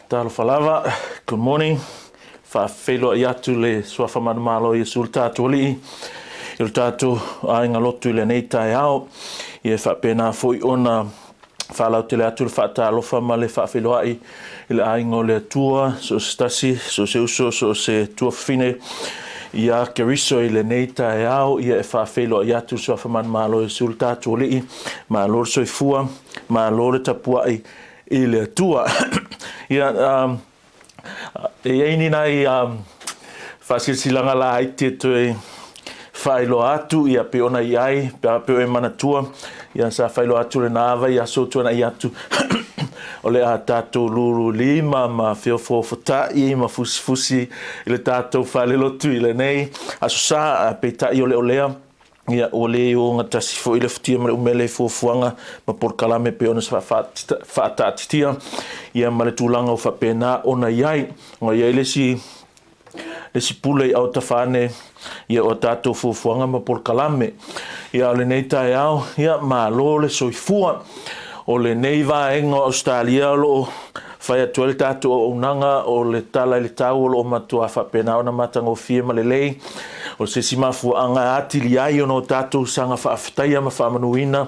Talo falava, good morning. Whawhelo i atu le suafa manamalo i sul tātou li. Il tātou ainga lotu i le nei tai au. I e whapena fwoi ona whalau te le atu le whaatalofa ma le whawhelo ai. I le ainga o le tua, so stasi, so se uso, so se tua whine. Ia keriso i le nei tai au. I e whawhelo i atu suafa manamalo i sul tātou li. Ma lor soifua, ma lor tapua i le tua. Ia e eini nai whasilsilanga la ai te tue whailo atu ia pe ona i ai pe o e manatua ia sa whailo atu le nāwa ia sotua na i atu o le a tātou luru lima ma whiofo fotai ma fusi i le tātou whalelotu i le nei aso sa pe tai o le olea ia o le o ngatasi fo i le futia ma le umele fuafuanga ma por kalame pe ona sa whaatatitia ia ma le tūlanga o whapena ona iai o iai le si pule i au tawhane ia o tātou fuafuanga ma por kalame ia o le nei tae au ia ma lo le soifua o le nei vaenga Australia lo whai atua le tātou o unanga o le tala i le tau o lo matua whapena ona matango fie ma le lei o se si mafuanga ati li ai ono tātou sanga whaafetaia ma whaamanuina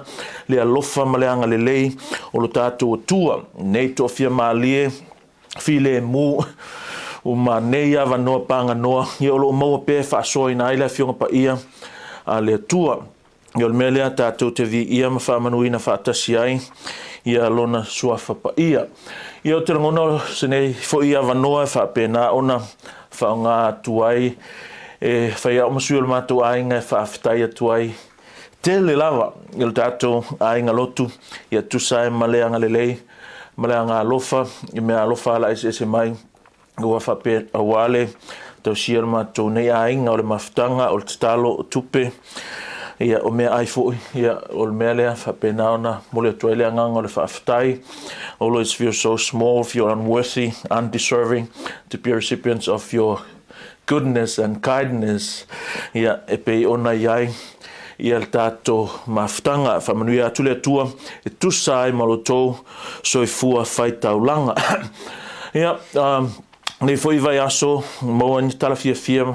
le alofa ma le anga le lei o lo tātou o tua nei to fia maalie file mu o ma nei ava noa panga noa ia o lo maua pe whaasoa ina aile fionga pa ia a le tua ia o le mea lea tātou te vi ia ma whaamanuina whaatasi ai ia lona suafa pa ia ia o te rangona se nei fo ia ava noa whaapena ona whaonga tuai e whai au masui o le mātou ainga e whaafetai atu ai te le lava i le tātou ainga lotu i atu sae ma le anga lelei ma le anga alofa i mea alofa ala ese mai ua whape awale tau sia le mātou nei ainga o le mafutanga o le tatalo o tupe ia o mea ai fui ia o le mea lea whape naona mo le atu ai le anganga o le whaafetai always feel so small, feel unworthy, undeserving to be recipients of your goodness and kindness ia e pe ona iai ia le tātou mafutanga whamanui atu le atua e tusai malotou soifua whaitaulanga ia nei foi vai aso maua ni tala fia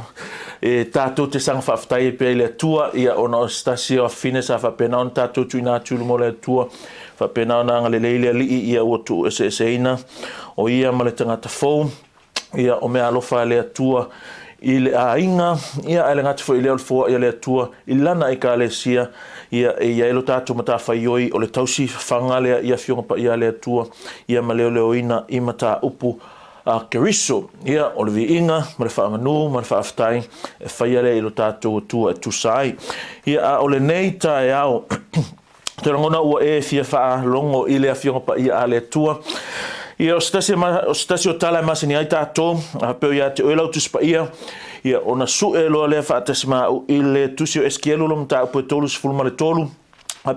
e tātou te sanga whaftai e pe le atua ia ona o stasi o fine sa whapena on tātou tuina atu mo le atua whapena ona anga le leile li ia uatu ese ina o ia ma le tangata fou ia o mea alofa le atua i le ainga ia ele ngati fo i le alfoa ia le atua i lana i ka le sia ia e ia elo tātou mata whaioi o le tausi whangale ia fionga pa ia le atua ia ma leo ina i mata upu a keriso ia o le vi inga ma le whaanganu ma le whaaftai e whaiale ilo tātou atua e tusai ia o le nei tae au te rangona ua e fia wha longo i le fionga pa ia a le atua ia o stasi o tala masini ai tātou peo ia te oelau tuspa ia ona su e loa lea whaatasi ma i le tusi o eskielu lo mta upo e tolu sifulma le tolu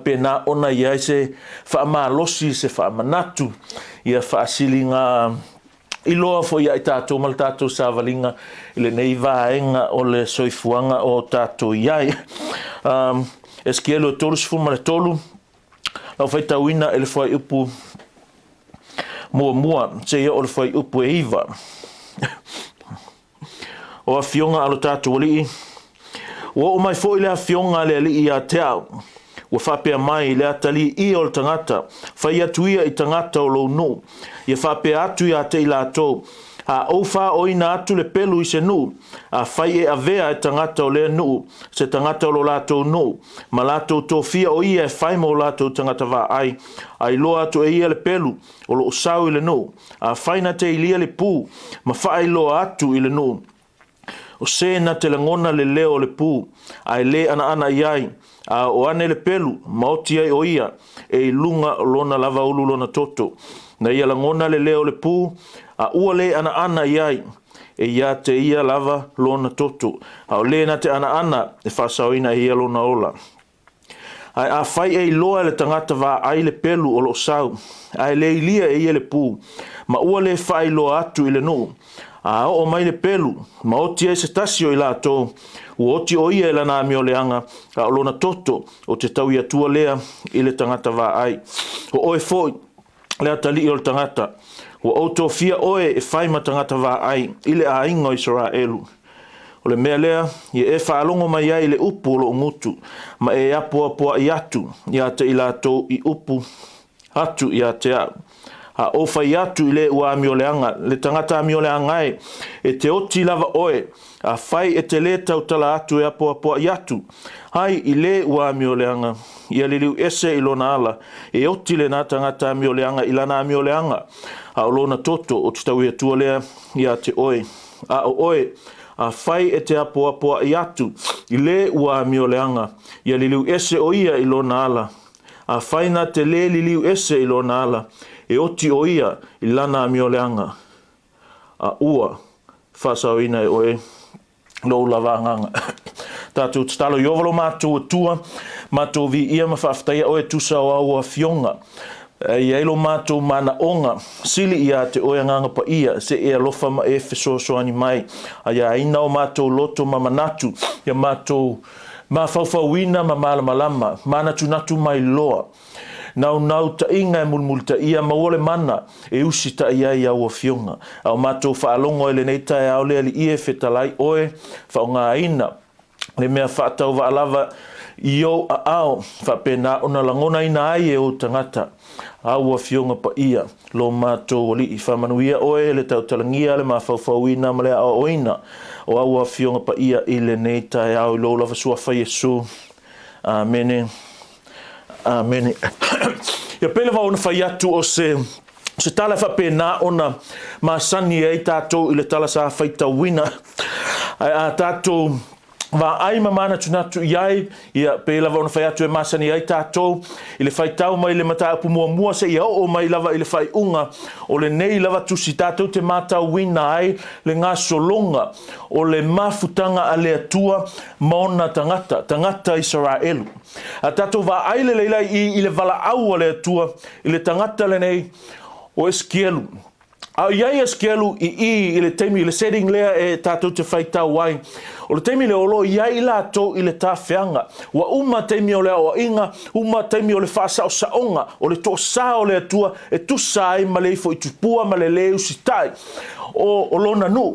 pe na ona ia se whaamalosi se whaamanatu ia whaasilinga i loa fo ia i tātou mal tātou sa valinga i le nei vaenga o le soifuanga o tātou iai eskielu o tolu sifulma le tolu lau whaitauina ele fwai upu mua se ia o le whai upu e iwa o a fionga alo tātou li o mai fo i lea fionga le li i a te au ua whapea mai le atali i o le tangata whai atuia i tangata o lo no ia whapea atu i a te i lātou a ofa o ina atu le pelu i se nu a whai e avea e tangata o le nu se tangata o lo lātou nu ma lātou tō fia o ia e whai mo lātou tangata wā ai loa atu e ia le pelu o lo usau i le nu a whaina te ilia le pū ma whai loa atu i le nu o se na te langona le leo le pū ai le ana iai a o ane le pelu ma oti ai o ia e lunga o lona lava ulu lona toto na ia langona le leo le pū a ua le ana iai e ia te ia lava lona toto a o le na te ana e whasauina ia lona ola ai a whai e loa le tangata wā ai le pelu o lo sau ai le ilia e ia le pū ma ua le whai loa atu i le nu a o mai le pelu ma oti e se tasio i lato o oti o ia e lana mi o leanga a o lona toto o te tau ia tua lea i le tangata wā ai o oe foi le atali o le tangata Ua auto fia oe e whai matangata wā ai, ile a ingo Israelu. O le mea lea, i e whaalongo mai ai le upu o lo ngutu, ma e apua pua i atu, i ate i lato i upu atu i ate au. A ofa i atu i le ua amioleanga, le tangata amioleanga e te oti lava oe, a whai e te le tau tala atu e apua pua i atu. Hai i le ua amioleanga, i aliliu ese i lona ala, e oti le nā tangata amioleanga i lana amioleanga, a o lona toto o te tau ia tua lea i ate oe. A o oe, a whai e te apua i atu, i le ua amioleanga, i aliliu ese o ia i lona ala. A whai na te le liliu ese i lona ala, e oti o ia i lana amioleanga. A ua, whasau ina e oe, lo lava nganga. Tātou talo i ovalo mātou tua, mātou vi ia mawhaftaia oe tusa o aua fionga. I eilo mātou mana onga, sili ia te oe nganga pa ia, se e alofa ma e fesoani mai. A ia ina o mātou loto ma manatu, ia mātou ma whauwhauina ma malamalama, manatu natu mai loa. Nau ta inga e mulmulta ia mawole mana e usi ta ia i aua fionga. Au mātou whaalongo e le neita e au lea li ie whetalai oe, whaonga ina. Le mea whaatau wa alava i au a au, whapena ona langona ina ai e o tangata. Aua fionga pa ia, lo mātou oli i whamanuia oe, le tau talangia, le maa whauwhauina, ma le a oina. O aua fionga pa ia i le neita e au i lo lava suafa Yesu. Amene. Amene. Ia pele wa ona whai atu o se tala whapena ona masani e tātou i le tala sa whaitawina. A tātou wa ai mamana tunatu iai, ia pele wa ona whai atu e masani e tātou i le whaitau mai le mata upu mua se ia o mai lava i le whai unga o le nei lava tusi tātou te matau wina ai le ngā solonga o le mafutanga a le atua maona tangata Israelu. A tātou wa ai le leila i le vala au a le atua i le tangata le nei o Eskielu. A iai Eskielu i le teimi, i le setting lea e tātou te whaitau wai. O le teimi le olo iai lātou i le tāwhianga. Wa uma teimi o le o inga, uma teimi o le whaasao saonga, o le tō sā o le atua e tusa ai ma le ifo i tupua ma le leu sitai o lona nu.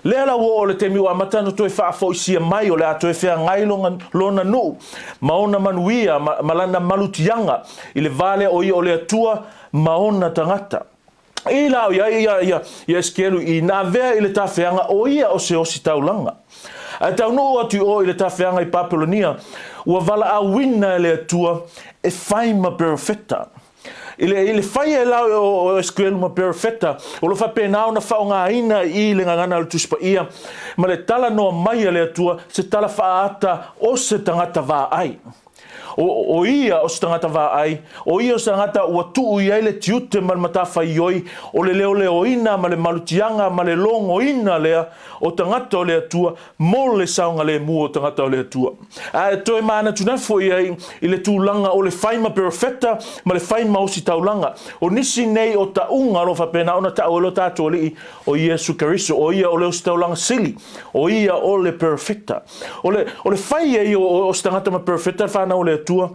Lea la o le temi wa matano to e whaafo i sia mai o le ato e whea ngai lona nu. Maona manuia, malana malutianga, i le vale o i o le atua, maona tangata. I lao ia Eskielu i nā vea i le tawhianga o ia o se osi taulanga. A tau no atu o i le tawhianga i Papelonia, ua vala a wina le atua e whaima perfecta. I le whai e lau o Eskielu ma perfecta, o lo whapena o na whaonga ina i le ngangana le tuspa ia, ma le tala noa mai le atua se tala whaata o se tangata wā ai. O ia o se tangata wā ai, o ia o se tangata ua tuu i le tiute ma le matafa i oi, o le leo ina ma le malutianga ma le longo ina lea o tangata o le atua, mo le saunga le mua o tangata o le atua. A toi maana tunafo i ai i le tūlanga o le whaima perfecta ma le whaima o si taulanga. O nisi nei o taunga lo whapena ona tau elo tātou li o Iesu Karisto, o ia o le o si taulanga sili, o ia o le perfecta. O le whai e o si tangata ma perfecta whana o le atua,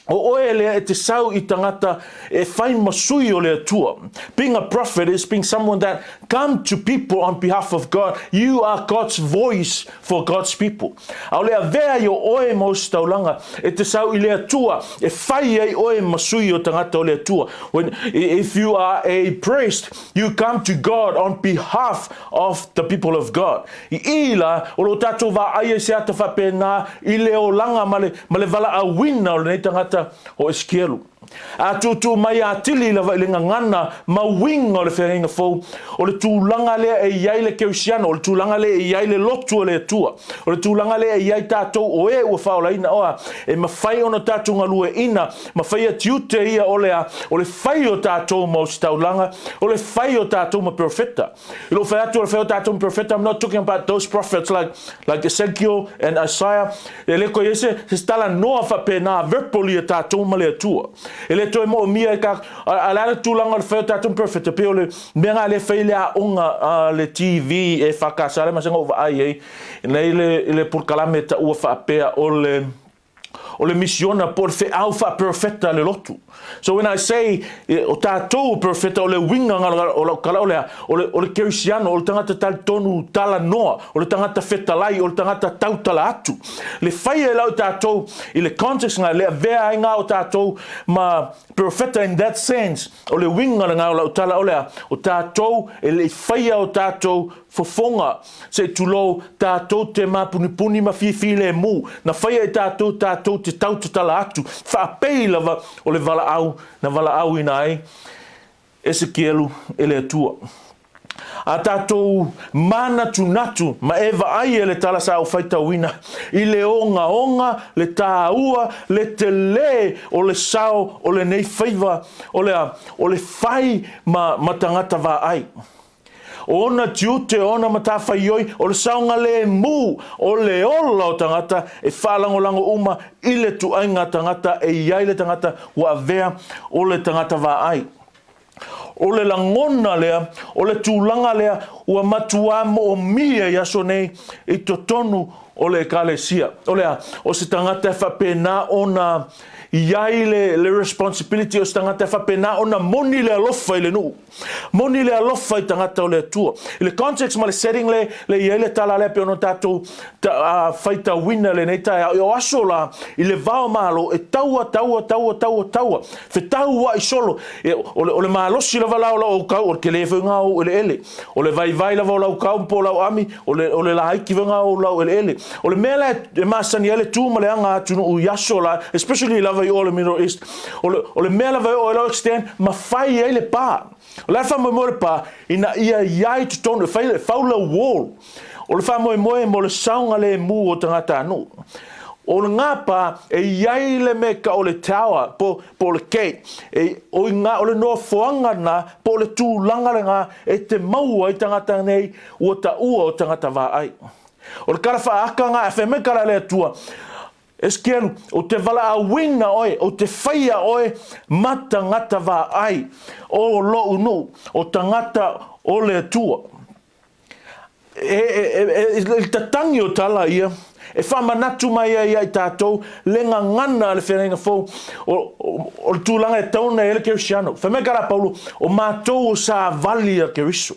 o oe lea e te sau i tangata e whai masui o le atua. Being a prophet is being someone that come to people on behalf of God. You are God's voice for God's people. Au lea vea i o oe maus taulanga e te sau i le atua e whai ei oe masui o tangata o le atua. If you are a priest, you come to God on behalf of the people of God. I ila o lo tatou wa aia se ata whapena i le o langa ma le vala a wina o le nei tangata o Eskielu. A tutu mai a tili lava i le ngangana ma winga o le whenga fau o le tūlanga lea e iai le keusiana, o le tūlanga lea e iai le lotu o le atua, o le tūlanga lea e iai tātou o e ua whaola ina oa e mawhai ona tātou ngalue ina, mawhai a tiute ia o lea o le whai o tātou ma o si taulanga, o le whai o tātou ma perfecta. I lo whai atu o le whai o tātou ma perfecta, I'm not talking about those prophets like Ezekiel and Isaiah. E le koe ese, se stala noa whapena verbally a tātou ma le atua. E le toi mo mia ka ala tulanga le feta tum perfect pe le menga le fele a onga le TV e fakasale ma sengo va ai le por kalameta u fa pe o le misiona po le au fa profeta le lotu. So when I say o tātou profeta o le winga o le kala o le kerisiano o le tangata tal tonu tala noa o le tangata fetalai o le tangata tautala atu le whaia e lau tātou i le context ngā le vea ai ngā o tātou ma profeta in that sense o le winga ngā o lau tala o tātou e le whaia o tātou fofonga se tulo tātou te mapunipuni ma fifi le mu na whaia e tātou te tautala atu whaapei lava o le vala au na vala au ina ai Ezekielu ele atua. A tātou mana tunatu ma eva ai ele tala sa o whaitawina i le onga le tāua le te le o le sao o le nei whaiva o le whai ma tangata wā ai. O ona tiute ona matawhaioi o le saunga le mu o le ola o tangata e whalangolango uma i le tuainga tangata e iai le tangata wa vea o le tangata wā ai. O le langona lea, o le tūlanga lea, ua matua mo o mia yaso nei i to tonu o le kalesia. O lea, o se tangata e whapena ona iai le responsibility o se tangata e whapena ona moni le alofa i le nuu. Moni le alofa i tangata o le atua. I le context ma le setting le iai le tala le pe ono tātou whaita wina le nei tai. O aso la i le vao malo e taua. Fe taua i solo. O le malosi la vala o la o kau o ke le whaunga o ele. O le vai la vala o kau mpo la o ami. O le la haiki wanga o la o ele. O le mea e masani ele tū ma le anga atunu u yaso la. Especially lava i o le Middle East. O le mea lava o le extend ma whai e le pā. O le wha mo le pā ina ia iai tu tonu. Whaula wall. O le wha mo le saunga le mu o tangata anu. O le ngā pā e iai le meka o le tawa po le gate. O le noa whoanga na po le tūlanga le ngā e te maua i tangata nei ua ta ua o tangata wā ai. O le kara aka ngā e wheme kara le atua. Eskielu, o te vala a wina oe, o te whaia oe, mata ngata wā ai, o lo unu, o tangata o le atua. E tatangi o tala ia, e whamanatu mai ai tātou, lenga ngana le whenenga fōu, o le tūlanga e tauna ele kerisiano. Whamekara Paulo, o mātou o sa vali a keriso.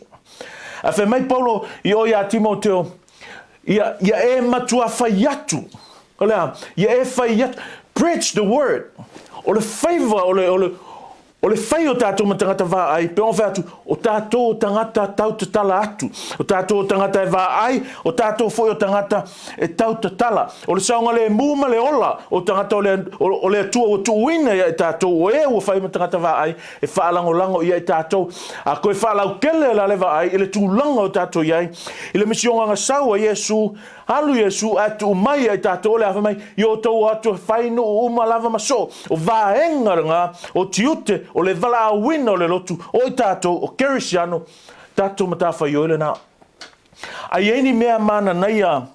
A whamei Paulo, i o ia Timoteo, ia e matua whaiatu. Olha, ia e whaiatu. Preach the word. O le whaiva, o le whai o tātou ma tangata wā ai, pe on whai atu, o tātou tangata tau te tala atu. O tātou tangata e wā ai, o tātou whai o tangata e tau te tala. O le saunga le mūma le ola, o tangata o le atua o tuuina ia e tātou, o e o whai ma tangata wā ai, e whaalango ia e tātou. A koe whaalau kele la le wā ai, i le tūlanga o tātou iai, i le misionga saua Iesu, halu Iesu atu mai ai tātou le awha mai, i o tau atu whainu o umalava maso, o vāenga o tiute, o le vala a wina o le lotu, o i tātou, o kerisiano, tātou matawha i oile nā. A ieni mea mana nei a,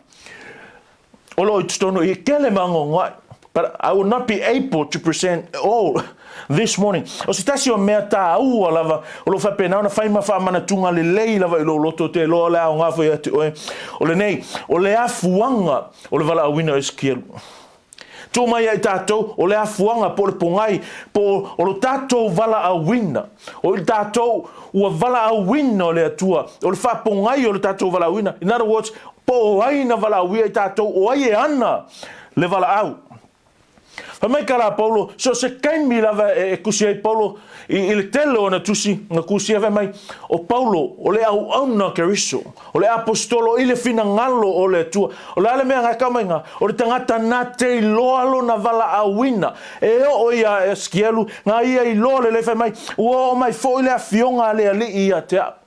o lo i tutono, i kele mango ngai, but I will not be able to present all this morning. O si tasi o mea tā ua lava, o lo whapena, ona whaima whaamana tunga le lei lava i lo loto te loa lea o ngāwhai atu oe. O le nei, o le afuanga, o le vala awina Ezekielu. Tō mai ai tātou, o le afuanga po le pongai, po o lo tātou vala awina. O le tātou ua vala awina o le atua. O le whapongai o le tātou vala awina. In other words, po o aina vala awia i tātou, o ai e ana le vala au. Mai kara Paulo, so se kaimi lava e kusi ai Paulo, i le telo na tusi, na kusi ave mai, o Paulo, o le au na keriso, o le apostolo, i le fina ngalo o le tua, o le ale mea ngai kamainga, o le tangata na te loalo na vala awina, e o ia Ezekielu, ngā ia i loa le fai mai, ua o mai fo i le afionga le ali i a te ap.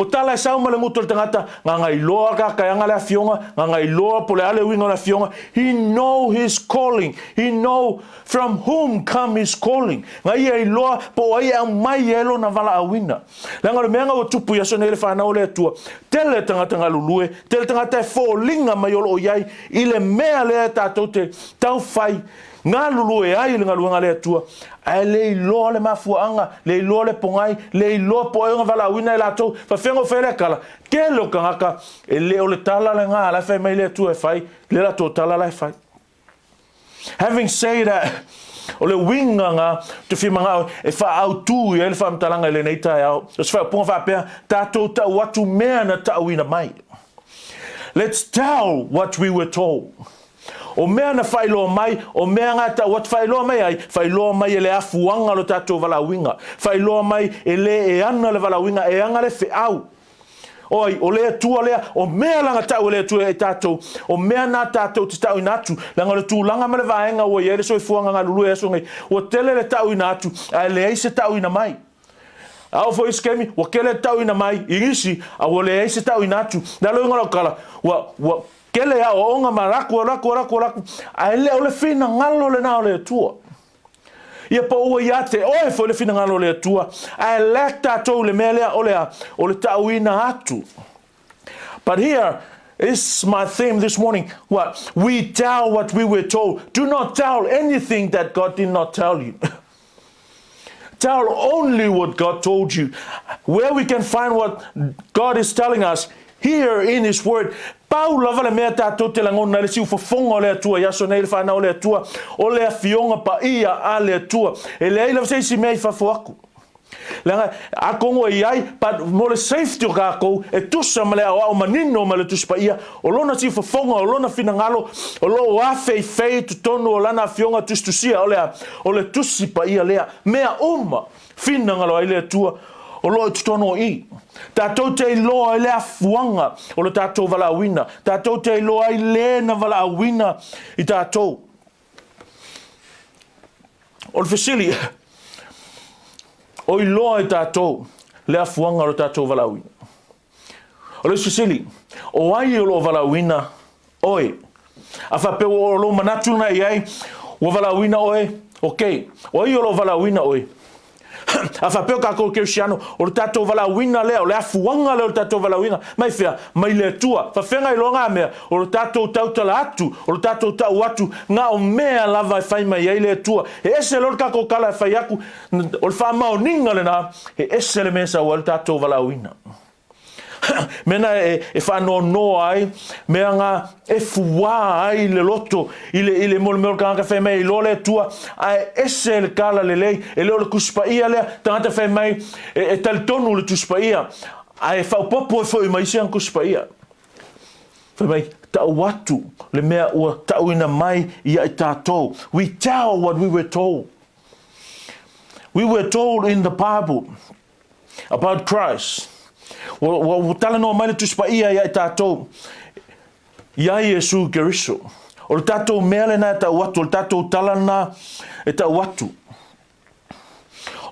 O tala e sauma le mutu le tangata, ngā ngai loa kai anga le afionga, ngā ngai loa po le ale winga le afionga. He know his calling. He know from whom come his calling. Ngā ia i loa po ai au mai elo na vala awina. Langa le meanga o tupu yaso ne le whanau le atua. Tele tangata ngā lulue, tele tangata e fō linga mai olo o iai, i le mea le tātou te tau whai, ngā lulue ai le ngā luenga le atua. Ai le iloa le mafuanga, le iloa le pongai, le iloa po e vala wina e lato, fa fengo fele kala. Ke lo kangaka, e leo le tala le ngā, la fai mai le tu e fai, le lato tala la e fai. Having said that, o le winga nga te whimanga e wha au tū i ele wha mtalanga le nei tai au. O se wha punga wha pēr, tātou tau watu mea na tau ina mai. Let's tell what we were told. O mea na whailoa mai, o mea ngata wat whailoa mai ai, whailoa mai e le afuanga lo tātou wala winga. Whailoa mai e le e ana le wala winga, e anga le whiau. Oi, o lea tua lea, o mea langa tau lea tua e tātou, o mea nā tātou te tau inatu, langa le tū langa mele vaenga o i ere so i fuanga ngā lulu e aso ngai, o tele le tau inatu, a le eise tau ina mai. Ao fo iskemi, wa kele tau ina mai, ingisi, a o le eise tau inatu, na lo ingalo kala, wa kele a o onga ma raku, a ele o le fina ngalo le nao le tua. Ia pa ua ia te oe fo le fina ngalo le tua, a le tātou le mea lea o le tau ina atu. But here is my theme this morning. What? We tell what we were told. Do not tell anything that God did not tell you. Tell only what God told you. Where we can find what God is telling us here in His Word. Pau lava le mea tātou te langona le siu fofonga o le atua, yaso nei le whanau o le atua, o le awhionga pa ia a le atua. E le eila vseisi mea I whafuaku. Langa, a kongo e iai, but mo le safety o kākou, e tusa ma le au manino ma le tuspa ia, o lona siu fofonga, o lona finangalo, o lo o awhei fei tutonu o lana awhionga tustusia, o le tusi pa ia lea, mea finangalo ai le atua, o lo tutono I. Tātou te iloa I le afuanga o le tātou wala awina. Tātou te iloa I le na wala awina I tātou. O le whesili, o iloa I tātou le afuanga o le tātou wala awina. O le whesili, o ai o lo wala awina oe. A whapeo o lo manatuna I ai, o wala awina oe, okay. O ai o lo wala awina oe. A whapeo kako Kirsiano, o le tātou wala wina lea, o le afuanga lea o le tātou wala wina, mai whea, mai le tua, whawhenga I longa mea, o le tātou tautala atu, o le tātou tau atu, ngā o mea lava whai mai ei le tua, he ese lor kako kala whai aku, o le whamao ninga le nā, he ese le mesa o le tātou wala wina. Mena e whanau noa ai, mea ngā e fuwa ai le loto, I le mole meo kanga whai mai, I lo le tua, ai ese le kala le lei, e leo le kuspa ia lea, tangata whai mai, e talitonu le tuspa ia, ai whaupopo e whai mai siang kuspa ia. Whai mai, tau watu, le mea ua tau ina mai ia I tātou. We tell what we were told. We were told in the Bible about Christ. Wa tala no mai le tuspa ia I tātou. Ia Iesu Keriso. O le tātou mea le na e tau watu, o le tātou tala na e tau watu.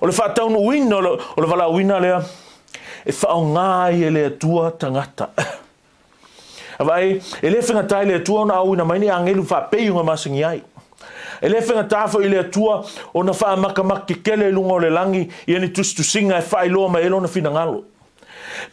O le whātaunu uina, o le wala uina lea, e whao ngai e le atua tangata. Awai, e le whengatai le atua ona au ina maini angelu whapei unga masingi ai. E le whengatafo I le atua ona wha makamaki kele lunga o le langi I ani tustusinga e whailoa mai elona finangalo.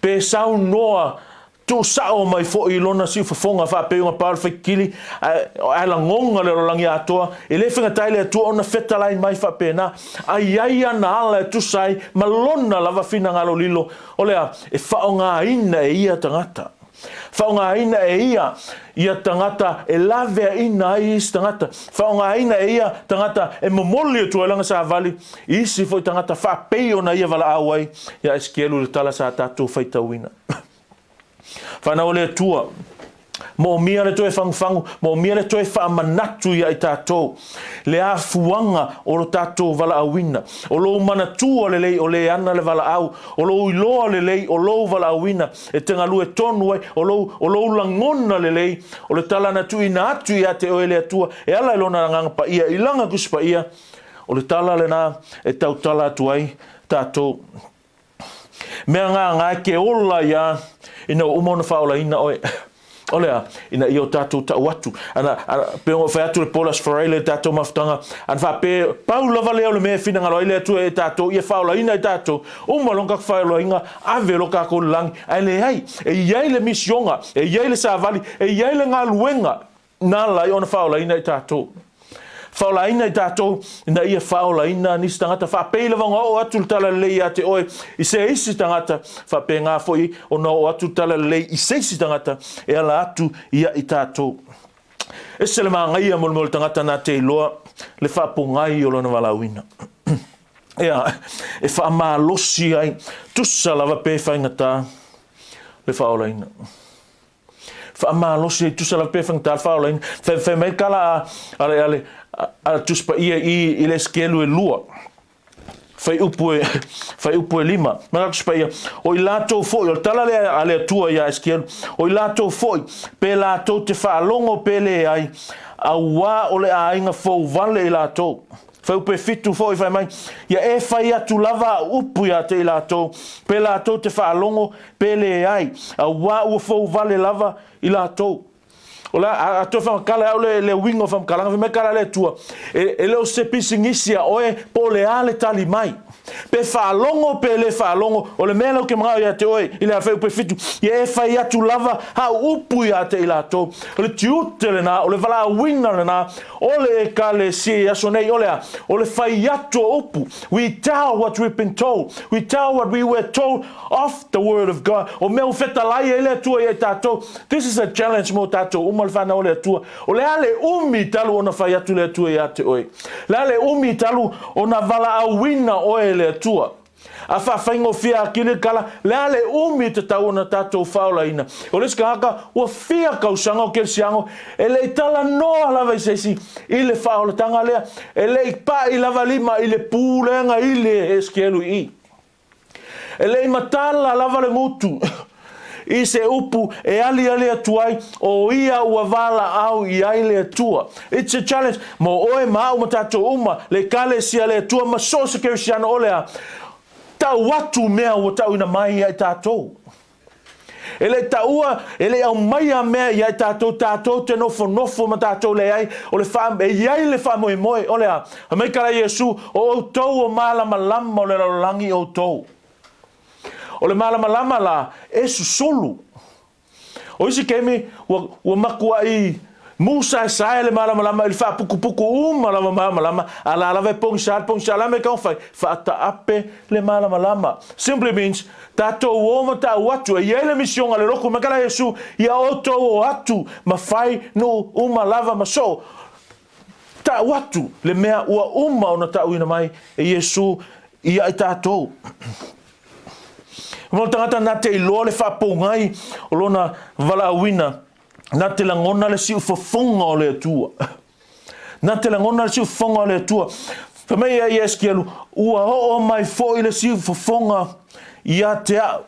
Pe sau noa tu sao mai fo I lona si fofonga fa pe unha par kili ala ngonga le rolangi atoa e le whengatai le atua ona fetalai mai fa pena ai na ala tu sai malona lava finangalo lilo olea e whaonga ina e ia tangata whaonga ina e ia tangata e lavea ina I tangata whaonga ina e ia tangata e momoli e tualanga sa vali isi foi tangata whapei ona ia wala awai ia eskielu le tala sa tātou whaitawina whanau le tua mo mia le toe whangwhangu, mo mia le toe whaamanatu ia I tātou. Le a fuanga o lo tātou wala awina. O lo manatua le lei o le ana le wala au. O lo iloa le lei o lo wala awina. E tenga lue tonu ai. O lo langona le lei. O le tala na tu ina atu ia te oe le atua. E ala ilona nganga pa ia. Ilanga kuspa ia. O le tala le na e tau tala atu ai tātou. Mea ngā ke ola ia. Ina umona whaola ina oe. Olea, ina io tātou tau atu. Ana peongo whai atu le polas whareile tātou maftanga. Ana wha pe paula vale au le mea whinangalo ile atu e tātou. Ia whaola ina e tātou. Uma longa whaola inga. Ave loka ko langi. Aile hai. E iai le misionga. E iai le savali. E iai le ngā luenga. Nā lai ona whaola ina e tātou. Whaola ina I tātou, ina ia whaola ina nisi tangata, whapeila wanga o atu tala lei a te oe, I se isi tangata, whape ngā foi, o na o atu tala lei, I se isi tangata, e ala atu ia I tātou. E se le mangai a mol tangata na te iloa le whaapungai o lona walauina. E whaamalosi ai tusa lava pe whaingata le whaolaina. Whaamalosi ai tusa lava pe whaingata le whaolaina. Whai mai kala a tuspa ia i le skelu e lua. Whai upu e lima. Mara tuspa ia. O i lato foi, o tala le atua ia skelu. O i lato foi, pe lato te whaalongo pe le ai. A wā o le ainga fau vale i lato. Whai upe fitu foi whai mai. Ia e whai atu lava upu ia te i lato. Pe lato te whaalongo pe le ai. A wā ua fau vale lava i lato. O la a to fa kala au le wingo fa kala me kala le tua e le o se pisingisia oe po le ale tali mai pe fa longo pe le fa longo o le melo ke mga ya te oe ile a fe pe fitu ye fa ya tu lava ha upu ya te ila to o le tiute le na o le vala winga le na o le kale si ya sonei o le fa ya tu upu we tell what we've been told we tell what we were told of the word of God o me o feta lai ele tua ye tato this is a challenge mo tato fana o le tua o le ale umi talu ona fai atu le tua ia te oe le ale umi talu ona vala awina oe le tua a fa faingo fia kile kala le ale umi te tau ona tatou faulaina o le skaka o fia kausanga o kel siango e le tala noa lava i sesi i le faulatanga lea e le pa i lava lima i le pulenga i le eskelu i e le matala lava le ngutu i se upu e ali atuai o ia ua vala au i aile atua. It's a challenge. Mo oe mau matato uma le kale si ale atua ma so se keu siano olea. Tau watu mea ua tau ina mai ai tatou. Ele taua, ele au mai a mea i ai tatou te nofo ma tatou le ai o le wha, e iai le wha moe olea. A mei kala Iesu o tou o malama lama o le lalangi o tou. O le malama la e solu. O isi kemi wa makua i Musa e sae le malama ili wha puku uma la malama ala lave pongsa la me kau fai wha ta ape le malama. Simply means tato uoma ta watu e iele misionga le roku makala Yesu ia oto o atu ma fai no uma lava maso. Ta watu le mea ua uma ona ta uina mai e Yesu ia i tato. Mo tangata na te iloa le whapongai o lona vala awina na te langona le siu fofonga o le atua. Na te langona le siu fofonga o le atua. Whamei a ieski alu, ua o mai fo i le siu fofonga ia te au.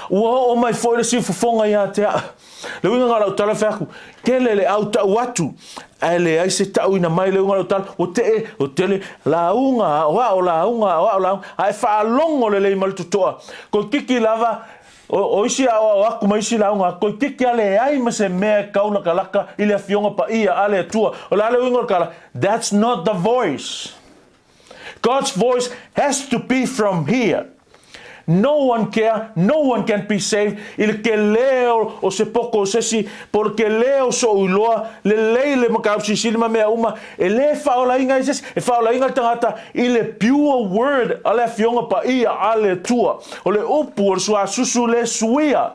Ua o mai fo i le siu fofonga ia te au. Le winga ngā lau tala whaku, ke le au tau atu, ai le ai se tau ina mai le winga lau tala, o te le launga, o launga, ai whaalongo le malu tutoa. Ko kiki lava, o isi o aku ma isi launga, ko kiki ale ai ma se mea kauna kalaka, ili a fionga pa ia ale atua, o la le winga kala, that's not the voice. God's voice has to be from here. No one can be saved. Il que leo o se poco sesi porque leo so uloa le leile makausi silma mea uma e le faola inga ises e faola inga tangata ile pure word ale fionga pa ia ale tua o le upu o sua susu le suia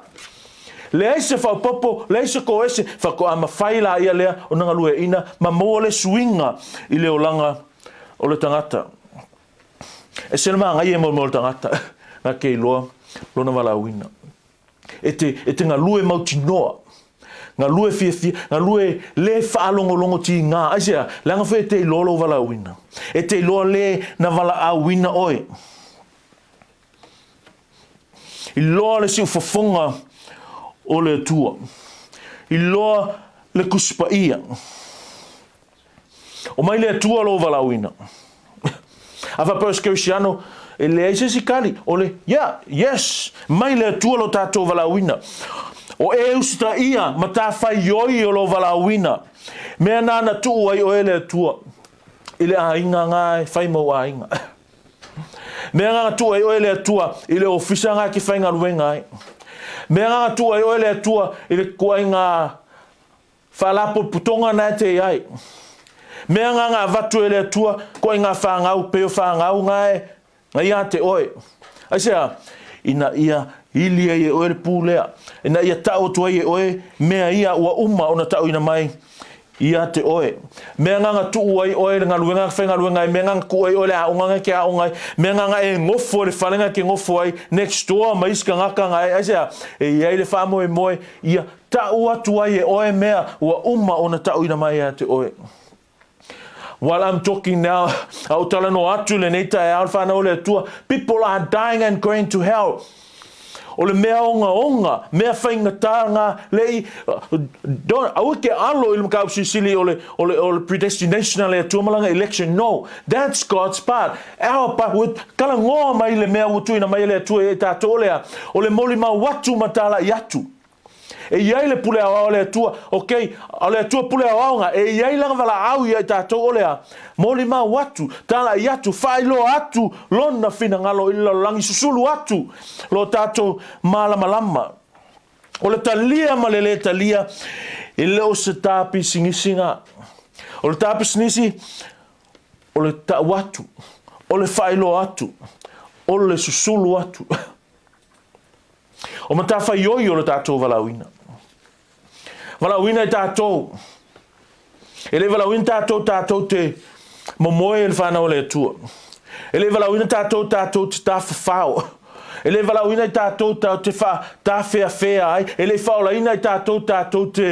le ese fa popo le ese ko ese fa ko ama faila ia le o nanga lue ina ma mo le swinga ile olanga o le tangata e selma ngai mo tangata na ke loa lona walauina e te ngā lue mautinoa ngā lue fia ngā lue le whaalongolongo ti ngā aisea langa whai te lolo walauina e te loa le na walauina oe i loa le siu whafonga o le tua i loa le kuspa ia o mai le tua lo walauina a whapau skeusiano e le aise sikali o le yes mai le tua lo tatou walauina o e usita ia ma ta whaioi o lo walauina mea nana tuu ai o e le tua i le ainga ngai whai mau ainga mea ngā tua ai o e le tua i le ofisa ngai ki whainga ruenga ai mea ngā tua ai o e le tua i le kua ngā whalapo putonga nai te ai mea ngā vatu e le tua kua ngā whangau peo whangau ngai ngai te oe. Aisea, ina ia ili e oe le pūlea. E na ia tau tu e oe, mea ia ua uma ona tau ina mai, ia te oe. Mea nganga tu ai oe, ngā luenga whenga luenga, mea nganga ku ai oe le aunga ke aunga, mea nganga e ngofo le whalenga ke ngofo ai, next door, maiska ngaka ngai, aisea, e iai le whamoe moe, ia tau atu ai e oe mea, ua uma ona tau ina mai ia te oe. While I'm talking now, au tala no atu le neita e alfa na ole atua, people are dying and going to hell. O le mea onga, mea whainga tānga, lei, au ke alo ilu makau sisili o le predestination le atua malanga election, no, that's God's part. Our part, kala ngoa mai le mea utui na mai le atua e tātou lea, o le moli ma watu matala i atu. E iai le pule au le atua, okay, au le atua pule au nga, e iai langa wala au iai tātou olea, moli ma watu, tala i atu, whailo atu, lona fina ngalo ila langi susulu atu, lo tātou malama. O le talia malele talia, e leo se tāpi singisinga. O le tāpi sinisi, o le ta watu, o le whailo atu, o le susulu atu. O matafa ioi o le tātou walauina. Walauina i tātou. E le walauina tātou te momoe le whanau le atua. E le walauina tātou te tāwhawhao. E le walauina i tātou te tāwhea ai. E le whaolaina i tātou te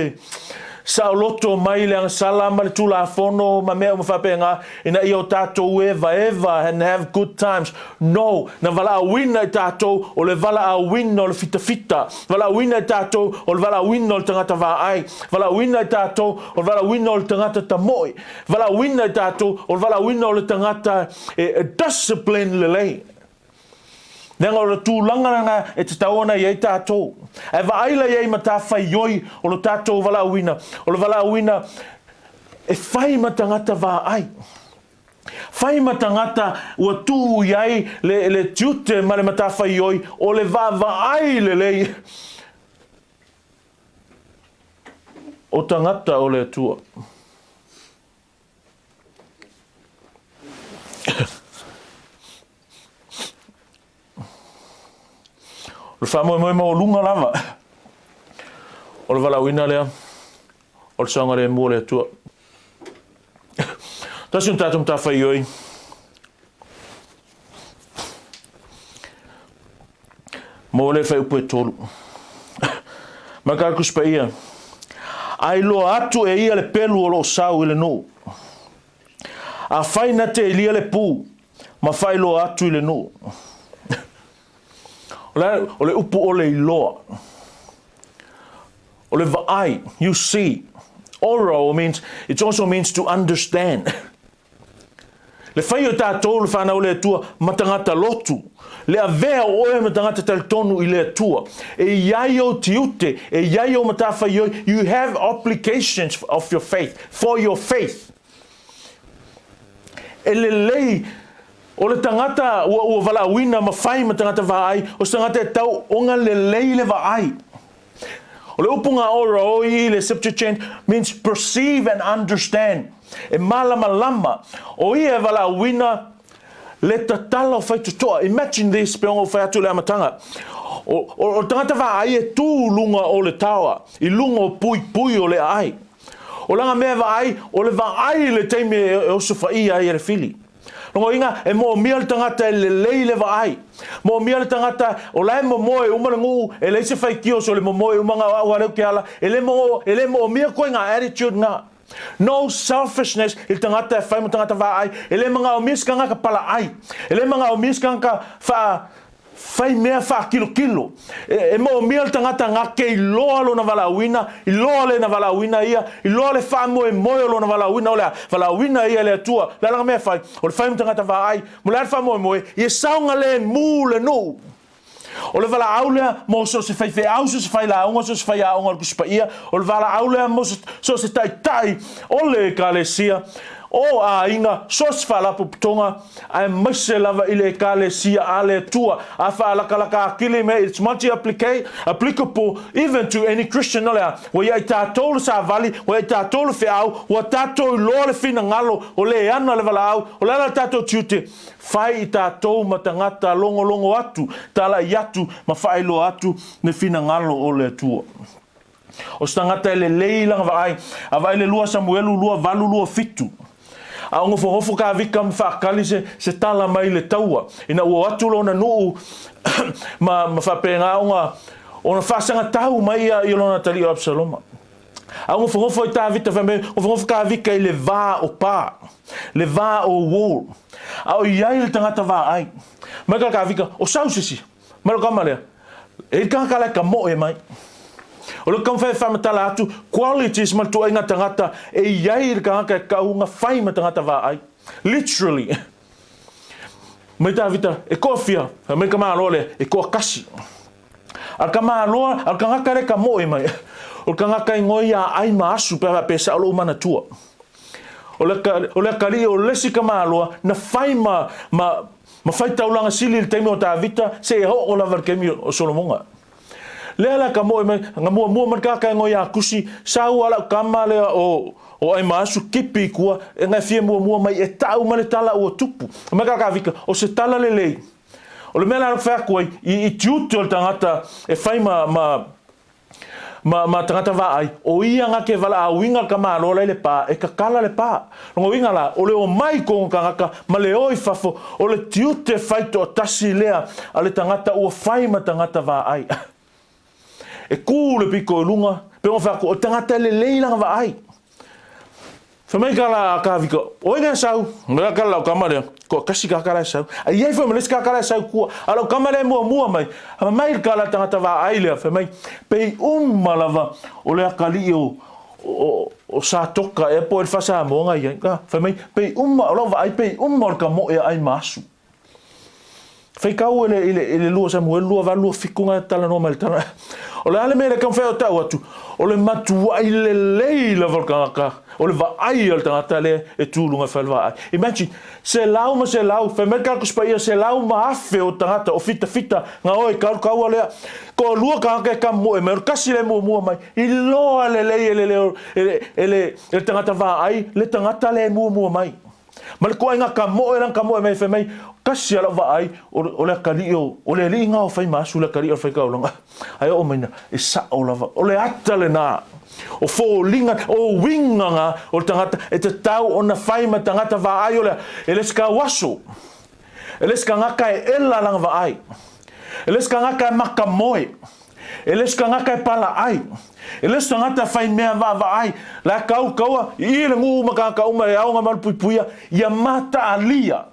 sauloto mai le salama le tula fono ma mea mawhapenga ina i o tātou eva and have good times. No, na wala awina i tātou o le wala awina o le fita. Wala awina i tātou o le wala awina o le tangata wāai. Wala awina i tātou o le wala awina o le tangata tamoi. Wala awina i tātou o le wala awina o le tangata discipline le lei. Nenga o le tūlanga nga e te taona i ei tātou. E waaila i ei ma tā whai ioi o le tātou wala awina. O le wala awina e whai ma tangata wā ai. Whai ma tangata ua tū i ei le tiute ma le ma tā whai ioi o le wā ai le lei. O tangata o le atua. O le whamoe mo lunga lava. O le walauina lea. O le saunga le mua le atua. Tasi un tātum tā whai ioi. Mo le whai upu e tolu. Makaku spa ia. Ai loa atu e ia le pelu o lo sau i le nu. A whai na te ilia le pū. Ma whai loa atu i le nu. O le upu o le iloa. O le vaai, you see. Oro means, it also means to understand. Le whai o tātou le whanau le atua matangata lotu. Le avea o e matangata talitonu i le atua. E iai o tiute, e iai o matawhai ioi, you have obligations of your faith, for your faith. E le lei, o le tangata ua walauina ma whai ma tangata wāai, o tangata e tau onga le lei le wāai. O le upunga ora oi le Septuagint means perceive and understand. E malama lama. O ia walauina le tatala o whai tutoa. Imagine this pe ongo whai atu le amatanga. O tangata wāai e tū lunga o le tawa. I lunga o pui o le ai. O langa mea wāai, o le wāai le teime e osu whai ai e le fili. Nongo inga, e mo mia le tangata e le lei le vaai. Mo mia le tangata, o lai mo moe umana ngu, e le se whai kio so le mo moe umanga wareu ke ala, e le mo mia koe ngā attitude ngā. No selfishness, il tangata e whai mo tangata vaai, e le mga o miskanga ka pala ai, e le mga o miskanga ka whai mea wha kilo. E mo mia le tangata ngā ke I loa lo na walauina, I loa le na walauina ia, I loa le wha moe lo na walauina o lea, walauina ia le atua, le langa mea whai, o le whai mo tangata vaai, mo le wha moe, I saunga le mū le nū. O le wala aulea mo so se whai au so se whai la aunga so se whai aunga kuspa ia, o le wala aulea mo so se tai o le kalesia, o a inga sos whalapo putonga ai maise lava ile kale sia ale tua a whalakalaka akile me it's applicable even to any Christian nolea wa ia tātou sa vali wa ia tātou fe au wa tātou loa le fina ngalo o le ana le vala au o le tātou tiute fai i tātou matangata longo atu tala i atu ma fai lo atu ne fina ngalo o le tua o stangata ele leilanga vai ava ele lua Samuelu lua valu lua fitu a ngofo ka vika mfakali se tala mai le taua ina o atu lona nuu ma fapenga ona fasanga tau mai i lona tali o Absaloma a ngofo i ta vita fame ngofo ka vika i le va o pa le va o wall a o iai le tangata va ai mai ka vika o sausisi mai ka male e ka ka mo e mai o le kam fai whamatala atu qualities ma tu inga tangata e iai ka kaunga whai ma tangata wa ai literally mai ta vita e kofia mai ka maaloa e ko kasi al ka maaloa al ka ngaka reka mo e mai o ka ngaka ngoi a ai maasu pe sa lo mana tua o le kali o lesi ka maaloa na whai ma whai taulanga sili le teimi o ta vita se e ho o lavar kemi o Solomonga Lela ka mo nga mo man ka ngo ya kusi sa wala kama le o ai masu kipi kua nga fie mo mai e tau male tala o tupu ma ka vika o se tala le o le mela fa ko i tutu tangata e fai ma tangata va ai o ia nga ke vala a winga ka ma lo le pa e ka kala le pa ngo winga la o le o mai ko ka ma le oi fafo o le tutu fai to tasi lea ale tangata o fai ma tangata va ai e kule piko lunga pe o fa ko tangata le leila va ai fa mai kala ka viko o ina sau me kala ka mare ko kasi ka kala sau ai ai fa me ska kala sau ku alo ka mare mo mai mai kala tangata va ai le fa mai pe malava o le akali o sa toka e po el fa sa mo ngai ka fa mai pe malava ai pe ka mo e ai masu fai kau ele lua Samuel lua va lua fikunga tala no mal tala o le ale mele kan fai o tau atu o le matu ai le leila volkanga o le va ai al tangata le e tulunga fai va ai imagine se lau fai merka ko spaia se lau ma afe o tangata o fita nga oi kau ale ko lua ka mo e mer kasi le mo mai i loa le tangata va ai le tangata le mo mai mal ko inga ka mo mai fai mai kasi ala va ai o le kalio o le linga o fai masu le kalio fai ka longa ai o mina e sa o lava o le atale na o fo linga o winga nga o tangata e te tau ona fai ma tangata va ai o le ele ska waso ele ska ngaka e ela langa va ai ele ska ngaka maka moe ele ska ngaka pala ai ele ska ngata fai mea va ai la kau i le ngu maka ka uma e au nga mal puipuia ia mata alia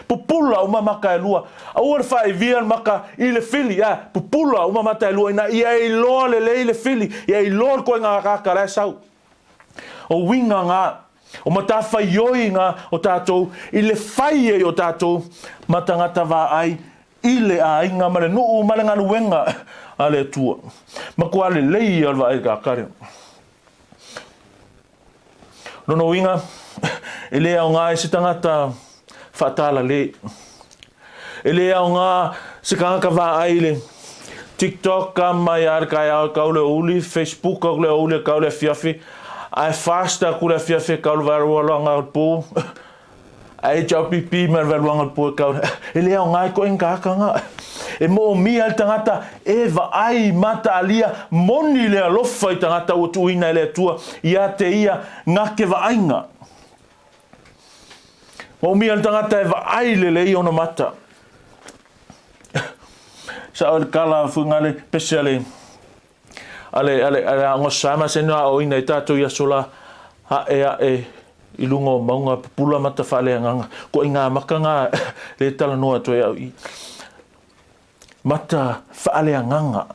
pupula uma maka e lua au fai via maka i le fili pupula uma mata e lua ina ia i loa le fili ia i loa ko nga ka la sau o winga nga o mata fai yoi nga o tatou i le fai e o tatou matangata va ai i le a inga male nuu male nganu wenga ale tua ma ko ale lei al va ai ka kare no winga ele a nga e se tangata fatala le ele a nga se ka va ai le TikTok ka mai ar ka le uli Facebook ka le uli ka le fiafi ai fasta ku le fiafi ka le va ro nga po ai chau pipi mer va ro nga po ka ele a nga ko en ka nga e mo mi al tangata e va ai mata alia moni le alofa i tangata o tuina le tua ia te ia ngake va ainga mo mi al tangata e va ai le ona mata sa o kala fungale pesale ale ngosama sena o ina tato ia sola e ilungo maunga pula mata fale nga ko inga makanga le tala noa to ia mata faale nganga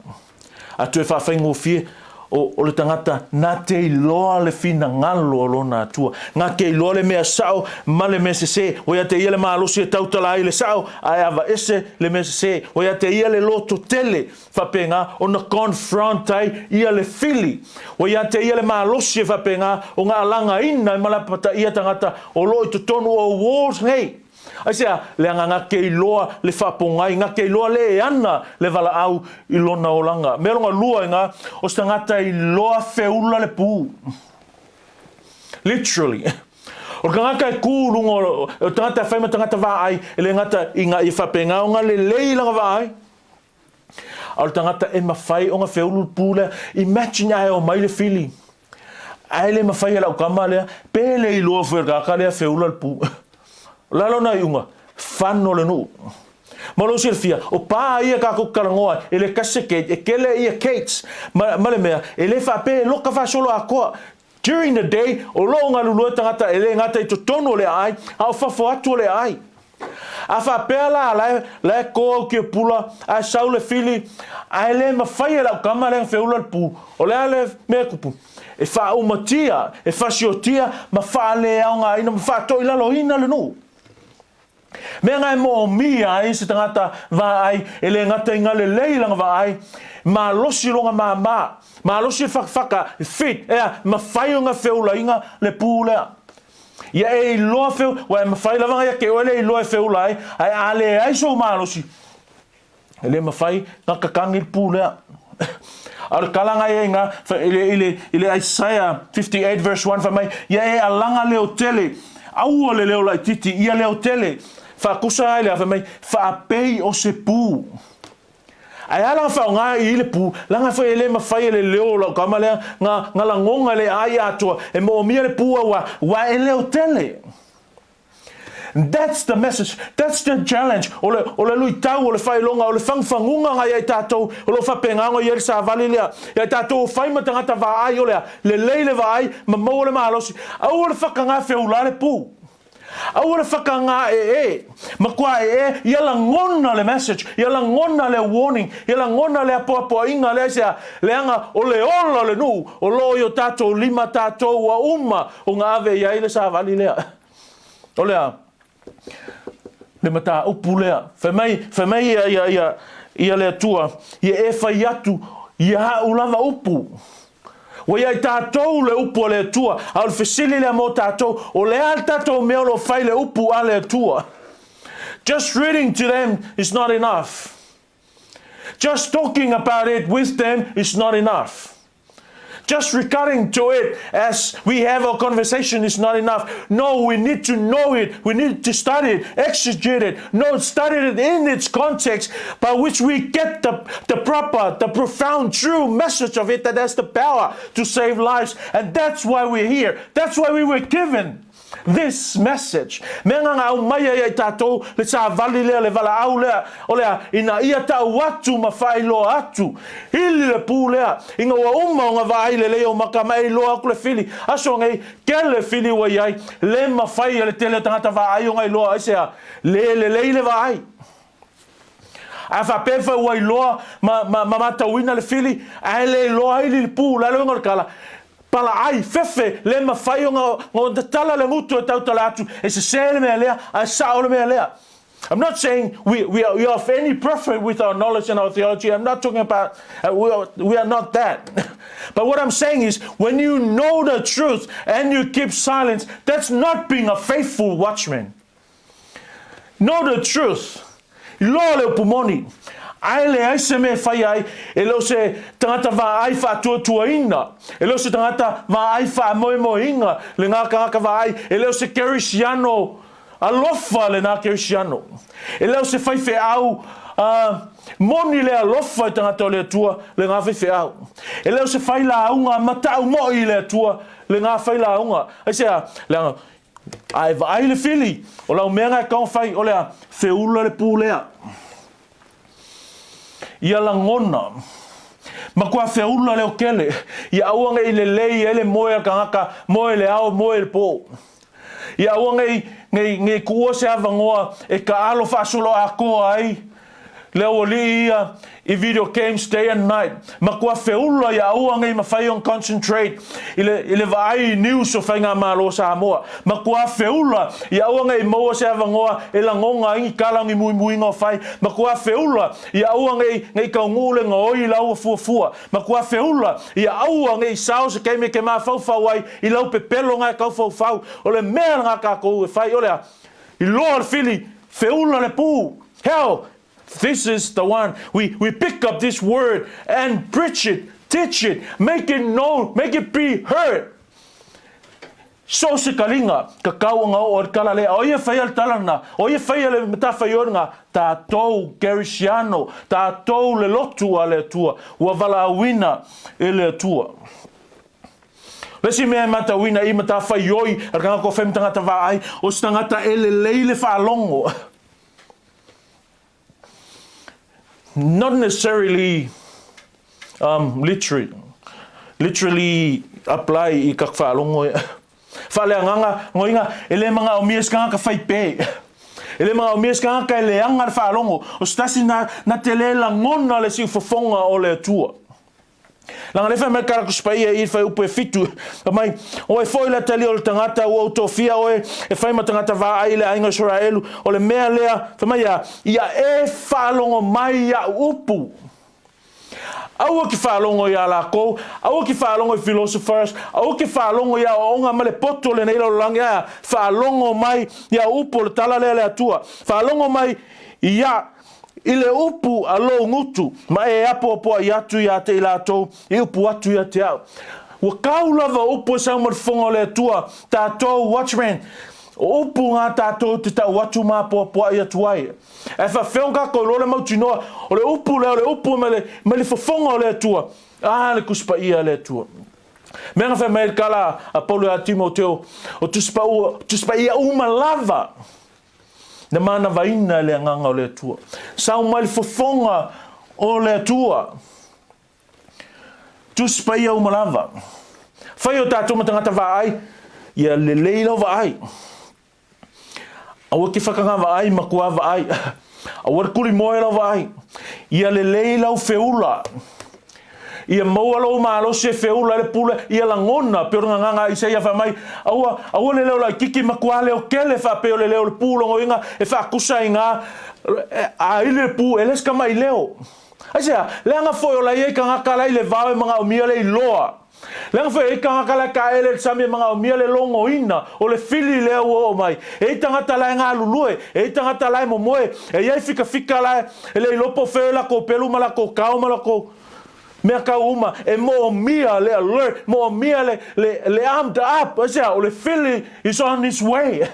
atu fa fengo fie o le tangata na te iloa le fina ngalo o lona atua. Ngā ke iloa le mea sao, ma le mea se, o ia te ia le maalosi e tautala i le sao, ai ava ese le mea se, o ia te ia le loto tele, whapenga, o na confront ai ia le fili. O ia te ia le maalosi e whapenga, o ngā langa ina i malapata ia tangata, o lo i tonu o wars nei. Ai sea, le anga ngā ke iloa le whapongai, ngā ke iloa le ana le wala au i lona o langa. Me longa lua inga, o sta ngata iloa feula le pū. Literally. O ka ngaka e kūrungo, o tangata whaima tangata wāai, e le ngata i ngā i whapenga, o ngā le leilanga wāai. O tangata e mawhai o ngā feulu pū lea, imagine ai o mai le fili. Ai le mawhai e lau kama lea, pēle iloa fuergaka lea feula le pū. Lalo na iunga, whano le nuu. Malo si fia, o pā ia ka kukarangoa, e le kase Kate, e kele ia Kates, ma le mea, e le whape, loka whasolo a koa. During the day, o loo ngā lulua tangata, e le ngata i totono le ai, a o whafo atu le ai. A whapea la, le koa ki o pula, a sau le fili, a le mawhai e lau kama le ngwheula le pū, o le ale mea kupu. E wha umatia, e whasiotia, ma wha le au ngā ina, ma wha toi lalo ina le nuu. Mea ngai mo mia ai se tangata vai e le ngata inga le leilanga vai ma losi longa ma losi whaka fit ea ma whai o ngā whiula inga le pūlea ia e loa whiu wa ma whai lavanga ia ke oele i loa whiula ai ale ai so ma losi e le ma whai ngā kakangi pūlea ar kalanga e inga ile Isaiah 58 verse 1 fa mai ia e alanga leo tele au le leo lai titi ia leo tele fa kusa ai le fa mai fa pei o se pu ai ala fa nga i le pu langa fa ele ma fa ele leo lo kama le nga la ngonga le ai ato e mo mi le pu wa ele o tele. That's the message. That's the challenge. Ole lui tau ole fai longa ole fangfangunga nga ia tatou ole fa pengango ia sa valilia ia tatou fai matangata va ai ole le leile va ai ma mo le malosi au ole fakanga fe ulale pu au ole fakanga ma kwa ia la ngona le message ia la ngona le warning ia la ngona le apo inga le sia le anga ole ola le nu o lo yo tatou lima tatou wa uma o nga ave ia ile sa valilia ole le mata upulea fa mai ia le tua ia e fai atu ia ulava upu wa ia tatou le upu le tua al fesili le mo tatou o le al tatou me lo fai le upu ale tua. Just reading to them is not enough. Just talking about it with them is not enough. Just recurring to it as we have a conversation is not enough. No, we need to know it. We need to study it, exegete it, study it in its context by which we get the proper, the profound, true message of it that has the power to save lives. And that's why we're here. That's why we were given this message. Menga nga umaya ia tatou le sa vali le vala au le olea ina ia ta watu mafailo atu ili le pulea inga wa umma nga vai le o makamai lo aku le fili aso ngai kele fili wa ia le mafai le tele tangata vai o ngai lo asia le vai a fa pefa wa lo ma mata wina le fili a le lo ai le pula le ngor kala pala ai fefe le mafai o de tala le mutu e tau tala atu e se sele me lea a sao me lea. I'm not saying we are of any profit with our knowledge and our theology. I'm not talking about we are not that. But what I'm saying is when you know the truth and you keep silence, that's not being a faithful watchman. Know the truth. Lo le pumoni. Ai le ai se me fai ai e lo se tangata va ai fa tua ina e lo se tangata va ai fa mo inga le ngaka va ai e lo se kerisiano alofa le na kerisiano e lo se fai fe au moni le alofa tangata le tua le nga fe au e lo se fai la unga mata mo i le tua le nga fai la unga ai se le ai le fili o la menga ka fai o le fe ulo le pulea ia la ngona ma kwa feula le okele ia uanga i le lei ele moe kangaka moe le au moe le po ia uanga ngai kuo se avangoa e ka alo fasolo a ko ai leo li ia I video games day and night. Makua feula ia ua ngai mawhai on concentrate. Ile vai news o whainga malo Samoa. Makua feula ia ua ngai moa se avangoa la ngonga ingi kalangi mui mui ngā whai. Makua feula ia ua ngai kaungule ngā oi lau fuafua. Makua feula ia ua ngai sao se keime ke maa fau ai I lau pepelo ngai kau fau. Ole mea ngā kākou e whai. Ole a I loa fili feula le pū. Hell, this is the one. We pick up this word and preach it, teach it, make it known, make it be heard. So se kalinga, ka kauanga o kala le, o ia whaia talana, o ia whaia le matawhaionga, tātou Gariciano, tātou le lotua le tua, ua wala awina e le tua. Lesi mea mata wina I matawhaioi, arkanga ko whaim tangata waai, o stangata ele leile whaalongo. Not necessarily literally apply I ka whaalongo e. Whaaleanganga ngoinga ele mga o mias kanga ka whaipe. Ele mga o mias kanga ka ele anga whaalongo. O stasi na te le la ngona le si ufafonga o le tua. Langa le whai kara kuspaia I whai upo e fitu. Mai, o e foi la tali o le tangata o autofia o e whai ma tangata wā ai le ainga Israelu. O le mea lea, whamai ia e whaalongo mai ia upu. Aua ki whaalongo ia lako, aua ki whaalongo I philosophers, aua ki whaalongo ia o onga male poto le neila o langi ia, whaalongo mai ia upu le tala lea lea tua. Whaalongo mai ia Ile upu alo ngutu ma e apo po atu ia te ilato I upu atu ia te au. Wa kaulava upu sa marfonga le tua tātou watchman. Upu ngā tātou te tau atu mā po ia tuai. E whawheonga ko lole mautinoa o le upu leo le upu me le whafonga le tua. Le kuspa ia le tua. Menga wha mei kala a Paulo a Timoteo o tuspa ia uma lava. Na mana vaina le nganga o le tua. Sau mai fofonga o le tua. Tuspa ia umalava. Whai o tātou matangata vaai, ia le leila vaai. Awa ki whakanga vaai, makua vaai. Awa kuri moela vaai. Ia le leila o feula. Ia maualo malo se feula le pula ia la ngona pero nganga I sei fa mai aua le leo la kiki makua le o kele fa pe le leo le pulo ngoinga e fa kusa inga a ile pu eles kama I leo asia le nga foi o la ye kanga kala ile va manga o mia le loa le nga foi kanga kala ka ele sami manga o mia le longo ina o le fili leo o mai e tanga tala nga lulue e tanga tala mo moe e ia fika la ele lopo fe la ko pelu mala ko kauma la ko Mea ka uma e mo mia le alert, mo mia le armed up, o le fili is on his way.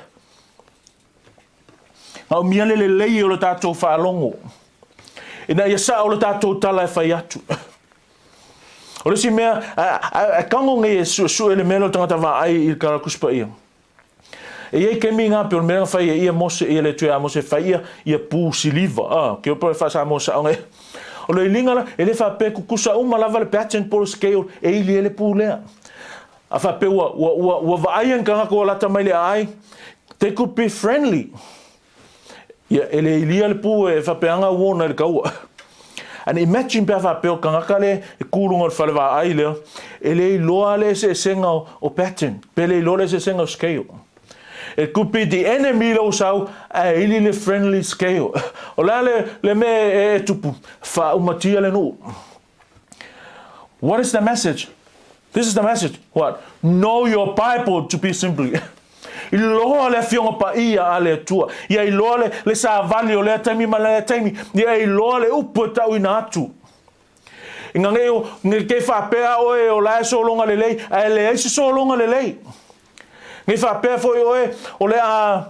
Au mia le lei o le tātou whaalongo. Ina ia sa o le tātou tala e whai atu. O le si mea, a kangonge e su ele melo tangata wā ai I kara kuspa ia. E iei kemi ngā pio mea whai ia mose ia le tue a mose whai ia pū siliva. Ke opa e whasa mose aonge. O le lingala ele fa pe kukusa uma lava le pattern por scale e ili ele pulea a fa pe wa vai kanga ko la tamai le ai they could be friendly ele ili ele pu e fa pe anga wona le kaua and imagine pe fa pe kanga kale e kulunga fa le va ai le ele loa le se senga o pattern pe le loa le se senga o scale. It could be the enemy lo sau a ili le friendly scale. O le me e tupu fa umatia le no. What is the message? This is the message. What? Know your Bible to be simply. I loa le fionga pa ia ale tua. Ia I loa le sa vali o le taimi ma le taimi. Ia I loa le upu tau ina atu. Inga nge ke fa pea oe o la so longa le lei. A le e so longa le lei. Ngi fa pe foi oe o le a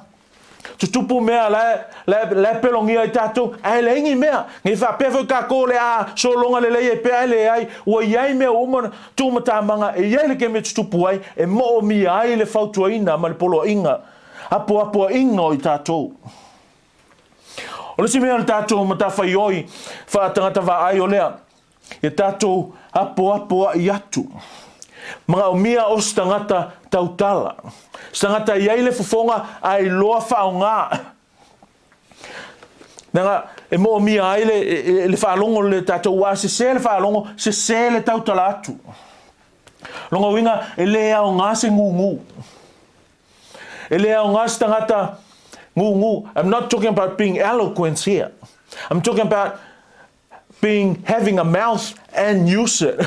tutupu mea le pelongia I tatu ai le ingi mea ngi fa pe foi ka ko le a so longa le le pe ai le ai o iai me o mo tu mata manga e iai le ke me tutupu ai e mo mi ai le fautuaina ma le polo inga apo inga I tatu o le si mea le tatu mata fai oi fa tangata va ai o lea e tatu apo I atu mga o mia o stangata tautala. Stangata iai le fofonga ai loa whaonga. Nanga e mo mi ai le whaalongo le tātou wā se le whaalongo se le tau tala atu. Longa winga e le au ngā se ngu. E le au ngā se tangata ngu. I'm not talking about being eloquent here. I'm talking about having a mouth and use it.